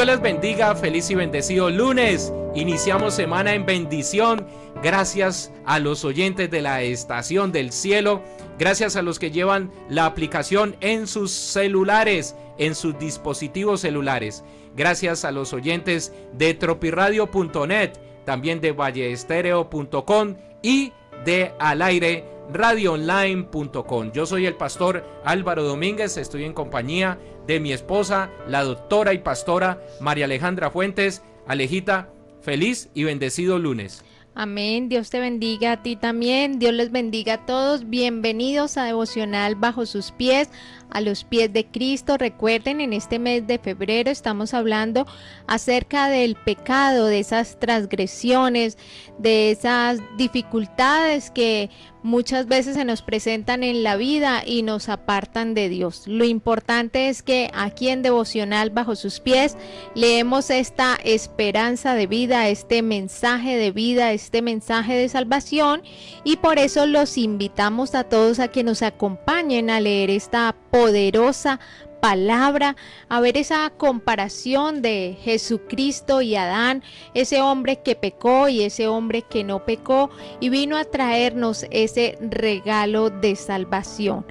Dios les bendiga, feliz y bendecido lunes. Iniciamos semana en bendición. Gracias a los oyentes de la Estación del Cielo. Gracias a los que llevan la aplicación en sus celulares, en sus dispositivos celulares. Gracias a los oyentes de tropiradio.net, también de valleestereo.com y de alaireradioonline.com. Yo soy el pastor Álvaro Domínguez, estoy en compañía de mi esposa, la doctora y pastora María Alejandra Fuentes. Alejita, feliz y bendecido lunes. Amén, Dios te bendiga a ti también, Dios les bendiga a todos, bienvenidos a Devocional Bajo sus pies, a los pies de Cristo. Recuerden, en este mes de febrero estamos hablando acerca del pecado, de esas transgresiones, de esas dificultades que muchas veces se nos presentan en la vida y nos apartan de Dios. Lo importante es que aquí en Devocional Bajo sus pies leemos esta esperanza de vida, este mensaje de vida, este mensaje de salvación, y por eso los invitamos a todos a que nos acompañen a leer esta poderosa palabra, a ver esa comparación de Jesucristo y Adán, ese hombre que pecó y ese hombre que no pecó, y vino a traernos ese regalo de salvación.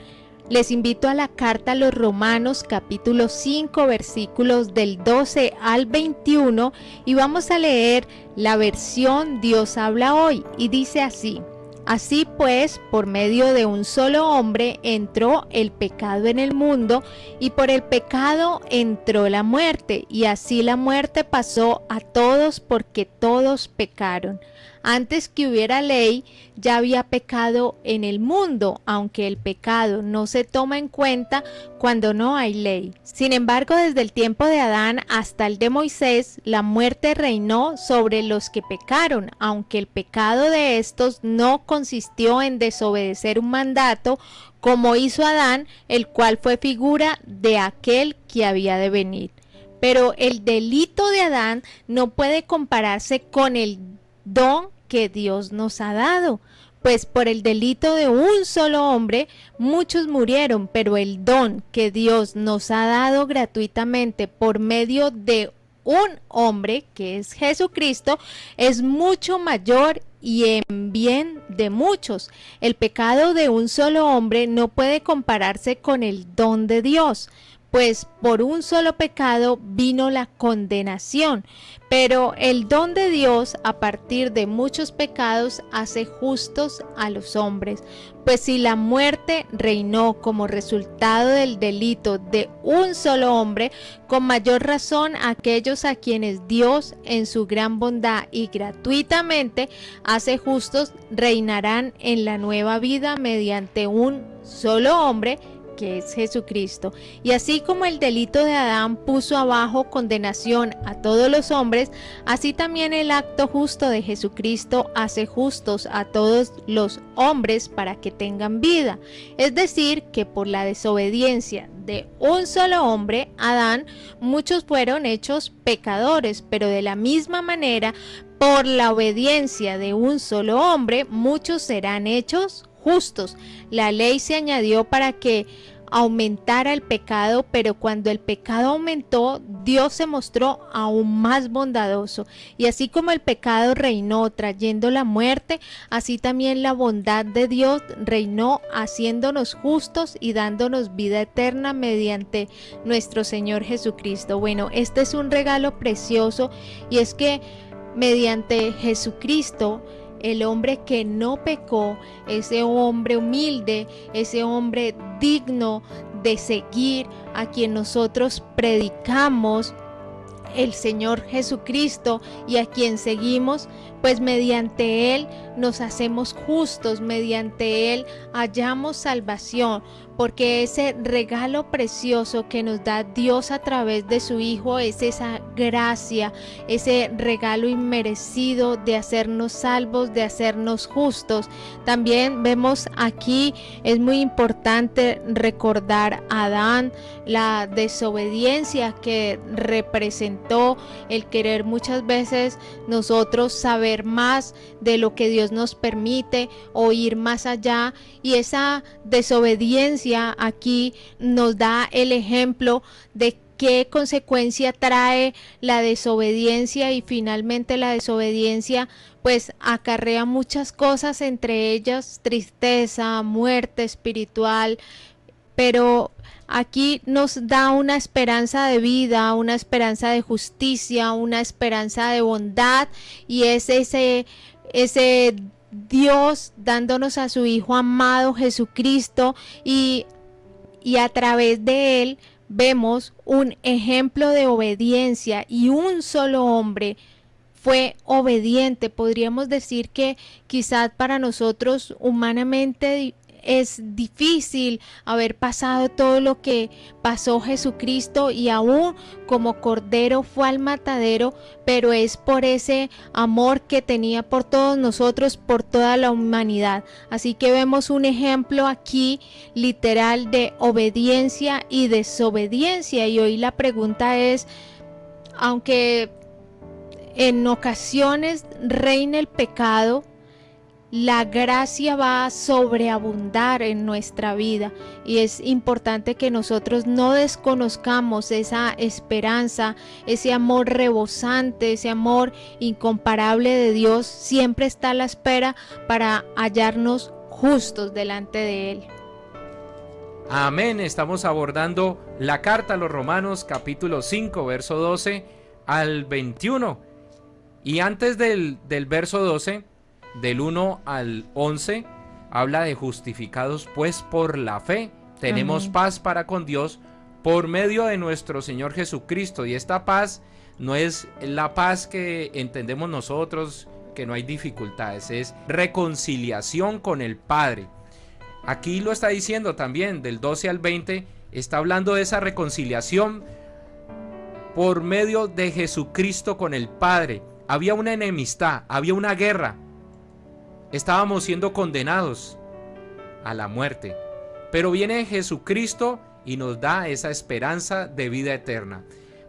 Les invito a la carta a los Romanos capítulo 5 versículos del 12 al 21 y vamos a leer la versión Dios habla hoy, y dice así: Así pues, por medio de un solo hombre entró el pecado en el mundo, y por el pecado entró la muerte, y así la muerte pasó a todos porque todos pecaron. Antes que hubiera ley, ya había pecado en el mundo, aunque el pecado no se toma en cuenta cuando no hay ley. Sin embargo, desde el tiempo de Adán hasta el de Moisés, la muerte reinó sobre los que pecaron, aunque el pecado de estos no consistió en desobedecer un mandato, como hizo Adán, el cual fue figura de aquel que había de venir. Pero el delito de Adán no puede compararse con el don que Dios nos ha dado, pues por el delito de un solo hombre muchos murieron, pero el don que Dios nos ha dado gratuitamente por medio de un hombre, que es Jesucristo, es mucho mayor y en bien de muchos. El pecado de un solo hombre no puede compararse con el don de Dios, pues por un solo pecado vino la condenación, pero el don de Dios a partir de muchos pecados hace justos a los hombres, pues si la muerte reinó como resultado del delito de un solo hombre, con mayor razón aquellos a quienes Dios en su gran bondad y gratuitamente hace justos reinarán en la nueva vida mediante un solo hombre, que es Jesucristo. Y así como el delito de Adán puso abajo condenación a todos los hombres, así también el acto justo de Jesucristo hace justos a todos los hombres para que tengan vida. Es decir, que por la desobediencia de un solo hombre, Adán, muchos fueron hechos pecadores, pero de la misma manera, por la obediencia de un solo hombre, muchos serán hechos justos. La ley se añadió para que aumentara el pecado, pero cuando el pecado aumentó, Dios se mostró aún más bondadoso, y así como el pecado reinó trayendo la muerte, así también la bondad de Dios reinó haciéndonos justos y dándonos vida eterna mediante nuestro Señor Jesucristo. Bueno, este es un regalo precioso, y es que mediante Jesucristo, el hombre que no pecó, ese hombre humilde, ese hombre digno de seguir, a quien nosotros predicamos, el Señor Jesucristo, y a quien seguimos, pues mediante Él nos hacemos justos, mediante Él hallamos salvación, porque ese regalo precioso que nos da Dios a través de su Hijo es esa gracia, ese regalo inmerecido de hacernos salvos, de hacernos justos. También vemos aquí, es muy importante recordar a Adán, la desobediencia que representó, el querer muchas veces nosotros saber más de lo que Dios nos permite, o ir más allá, y esa desobediencia aquí nos da el ejemplo de qué consecuencia trae la desobediencia, y finalmente la desobediencia pues acarrea muchas cosas, entre ellas tristeza, muerte espiritual, pero aquí nos da una esperanza de vida, una esperanza de justicia, una esperanza de bondad, y es ese Dios dándonos a su Hijo amado Jesucristo, y a través de él vemos un ejemplo de obediencia, y un solo hombre fue obediente. Podríamos decir que quizás para nosotros humanamente es difícil haber pasado todo lo que pasó Jesucristo, y aún como cordero fue al matadero, pero es por ese amor que tenía por todos nosotros, por toda la humanidad. Así que vemos un ejemplo aquí literal de obediencia y desobediencia. Y hoy la pregunta es, aunque en ocasiones reina el pecado, la gracia va a sobreabundar en nuestra vida, y es importante que nosotros no desconozcamos esa esperanza, ese amor rebosante, ese amor incomparable de Dios. Siempre está a la espera para hallarnos justos delante de Él. Amén. Estamos abordando la carta a los Romanos, capítulo 5, verso 12 al 21. Y antes del verso 12, del 1 al 11, habla de justificados pues por la fe. Tenemos paz para con Dios por medio de nuestro Señor Jesucristo. Y esta paz no es la paz que entendemos nosotros, que no hay dificultades, es reconciliación con el Padre. Aquí lo está diciendo también, del 12 al 20, está hablando de esa reconciliación por medio de Jesucristo con el Padre. Había una enemistad, había una guerra. Estábamos siendo condenados a la muerte, pero viene Jesucristo y nos da esa esperanza de vida eterna.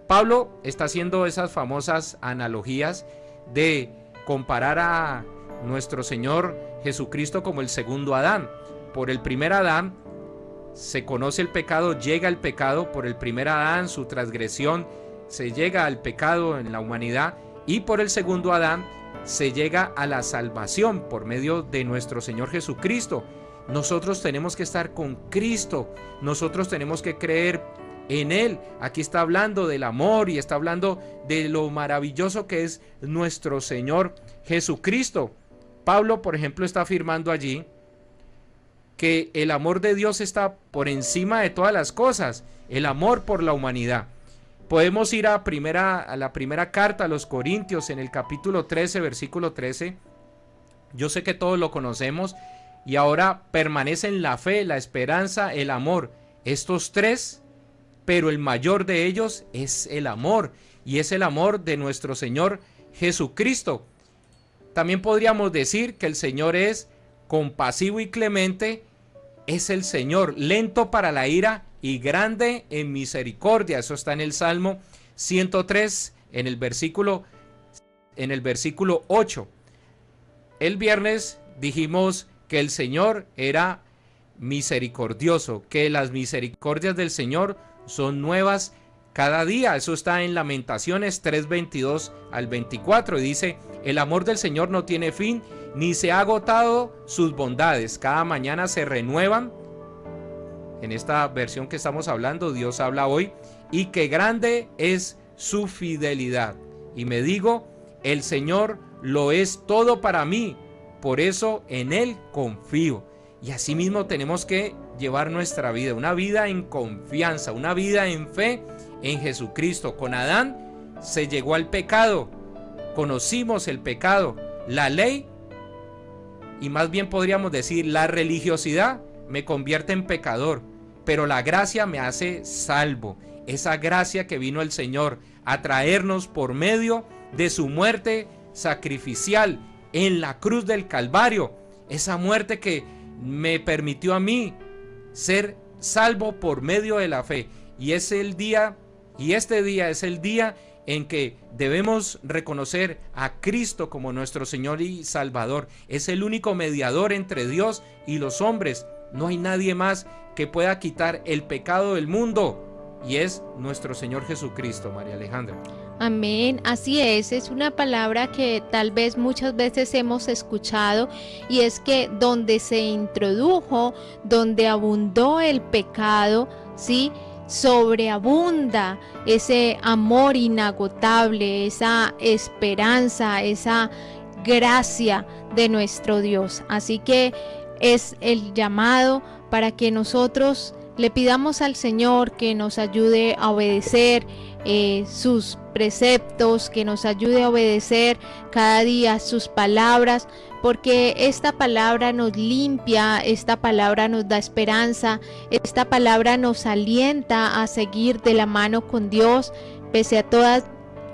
Pablo está haciendo esas famosas analogías de comparar a nuestro Señor Jesucristo como el segundo Adán. Por el primer Adán se conoce el pecado, llega el pecado. Por el primer Adán, su transgresión, se llega al pecado en la humanidad, y por el segundo Adán se llega a la salvación por medio de nuestro Señor Jesucristo. Nosotros tenemos que estar con Cristo, nosotros tenemos que creer en Él. Aquí está hablando del amor y está hablando de lo maravilloso que es nuestro Señor Jesucristo. Pablo, por ejemplo, está afirmando allí que el amor de Dios está por encima de todas las cosas, el amor por la humanidad. Podemos ir a la primera carta a los Corintios, en el capítulo 13, versículo 13. Yo sé que todos lo conocemos. Y ahora permanecen la fe, la esperanza, el amor. Estos tres, pero el mayor de ellos es el amor. Y es el amor de nuestro Señor Jesucristo. También podríamos decir que el Señor es compasivo y clemente. Es el Señor lento para la ira y grande en misericordia. Eso está en el Salmo 103, en el versículo 8. El viernes dijimos que el Señor era misericordioso, que las misericordias del Señor son nuevas cada día. Eso está en Lamentaciones 3:22 al 24, y dice: el amor del Señor no tiene fin, ni se ha agotado sus bondades, cada mañana se renuevan. En esta versión que estamos hablando, Dios habla hoy, y que grande es su fidelidad. Y me digo, el Señor lo es todo para mí, por eso en Él confío. Y así mismo tenemos que llevar nuestra vida, una vida en confianza, una vida en fe en Jesucristo. Con Adán se llegó al pecado, conocimos el pecado, la ley, y más bien podríamos decir la religiosidad me convierte en pecador, pero la gracia me hace salvo. Esa gracia que vino el Señor a traernos por medio de su muerte sacrificial en la cruz del Calvario, esa muerte que me permitió a mí ser salvo por medio de la fe. Y es el día, y este día es el día en que debemos reconocer a Cristo como nuestro Señor y Salvador. Es el único mediador entre Dios y los hombres. No hay nadie más que pueda quitar el pecado del mundo. y es nuestro Señor Jesucristo, María Alejandra. Amén, así es una palabra que tal vez muchas veces hemos escuchado, y es que donde se introdujo, donde abundó el pecado, ¿sí?, sobreabunda ese amor inagotable, esa esperanza, esa gracia de nuestro Dios. Así que es el llamado para que nosotros le pidamos al Señor que nos ayude a obedecer sus preceptos, que nos ayude a obedecer cada día sus palabras, porque esta palabra nos limpia, esta palabra nos da esperanza, esta palabra nos alienta a seguir de la mano con Dios, pese a todas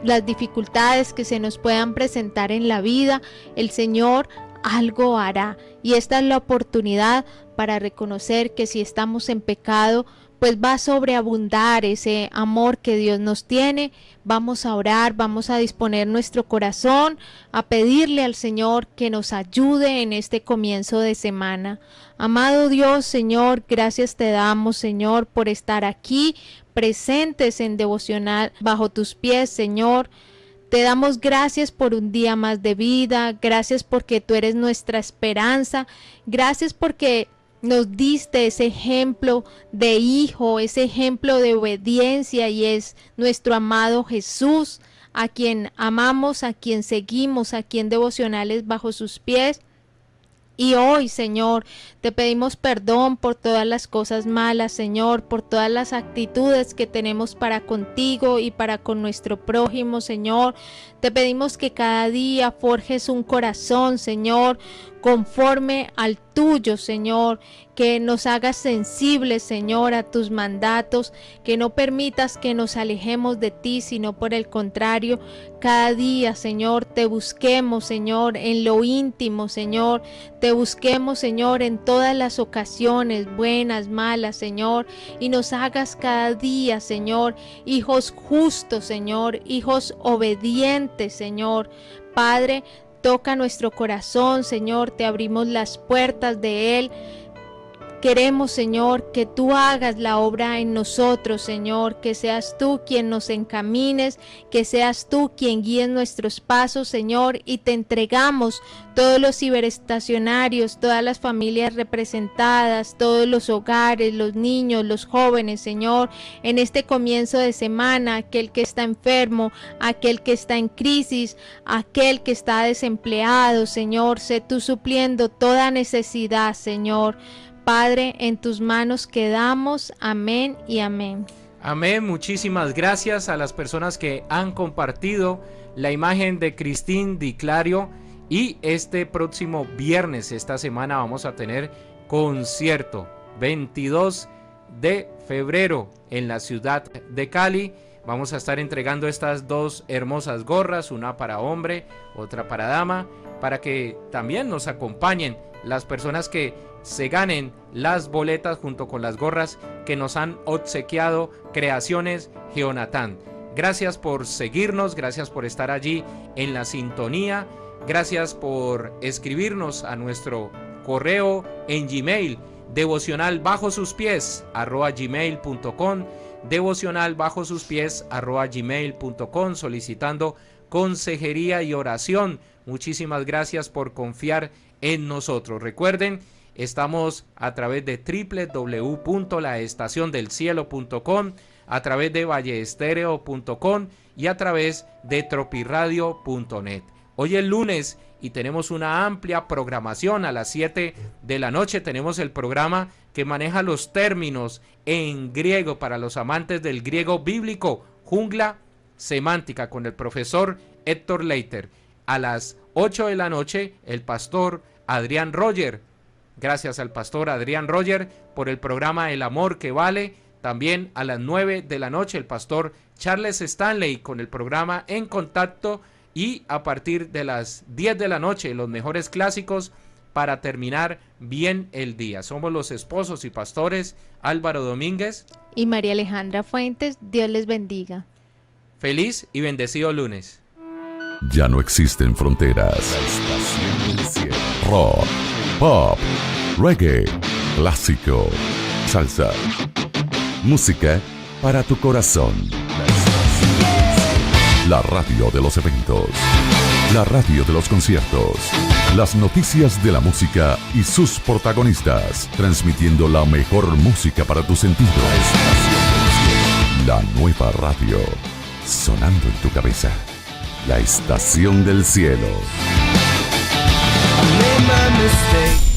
las dificultades que se nos puedan presentar en la vida. El Señor algo hará, y esta es la oportunidad para reconocer que si estamos en pecado, pues va a sobreabundar ese amor que Dios nos tiene. Vamos a orar, vamos a disponer nuestro corazón, a pedirle al Señor que nos ayude en este comienzo de semana. Amado Dios, Señor, gracias te damos, Señor, por estar aquí presentes en Devocional Bajo tus Pies, Señor. Te damos gracias por un día más de vida, gracias porque tú eres nuestra esperanza, gracias porque nos diste ese ejemplo de hijo, ese ejemplo de obediencia, y es nuestro amado Jesús, a quien amamos, a quien seguimos, aquí en Devocionales Bajo sus Pies. Y hoy, Señor, te pedimos perdón por todas las cosas malas, Señor, por todas las actitudes que tenemos para contigo y para con nuestro prójimo, Señor. Te pedimos que cada día forjes un corazón, Señor, conforme al tuyo, Señor, que nos hagas sensibles, Señor, a tus mandatos, que no permitas que nos alejemos de ti, sino por el contrario, cada día, Señor, te busquemos, Señor, en lo íntimo, Señor, te busquemos, Señor, en todas las ocasiones, buenas, malas, Señor, y nos hagas cada día, Señor, hijos justos, Señor, hijos obedientes, Señor. Padre, toca nuestro corazón, Señor, te abrimos las puertas de él. Queremos, Señor, que tú hagas la obra en nosotros, Señor, que seas tú quien nos encamines, que seas tú quien guíes nuestros pasos, Señor, y te entregamos todos los ciberestacionarios, todas las familias representadas, todos los hogares, los niños, los jóvenes, Señor, en este comienzo de semana, aquel que está enfermo, aquel que está en crisis, aquel que está desempleado, Señor, sé tú supliendo toda necesidad, Señor. Padre, en tus manos quedamos. Amén y amén. Amén. Muchísimas gracias a las personas que han compartido la imagen de Cristín Di Clario. Y este próximo viernes, esta semana, vamos a tener concierto 22 de febrero en la ciudad de Cali. Vamos a estar entregando estas dos hermosas gorras, una para hombre, otra para dama, para que también nos acompañen las personas que se ganen las boletas junto con las gorras que nos han obsequiado Creaciones Jonathan. Gracias por seguirnos, gracias por estar allí en la sintonía, gracias por escribirnos a nuestro correo en Gmail, devocionalbajosuspies@gmail.com, devocionalbajosuspies@gmail.com, solicitando consejería y oración. Muchísimas gracias por confiar en nosotros. Recuerden, estamos a través de www.laestaciondelcielo.com, a través de valleestereo.com y a través de tropiradio.net. Hoy es lunes y tenemos una amplia programación. A las 7 de la noche tenemos el programa que maneja los términos en griego para los amantes del griego bíblico, Jungla Semántica, con el profesor Héctor Leiter. A las 8 de la noche, el pastor Adrián Roger. Gracias al pastor Adrián Roger por el programa El Amor que Vale. También a las 9 de la noche, el pastor Charles Stanley con el programa En Contacto. Y a partir de las 10 de la noche, los mejores clásicos para terminar bien el día. Somos los esposos y pastores Álvaro Domínguez y María Alejandra Fuentes. Dios les bendiga. Feliz y bendecido lunes. Ya no existen fronteras. La estación del cielo. Rock, pop, reggae, clásico, salsa, música para tu corazón. La radio de los eventos. La radio de los conciertos. Las noticias de la música y sus protagonistas. Transmitiendo la mejor música para tus sentidos. La nueva radio. Sonando en tu cabeza. La estación del cielo. I made my mistake.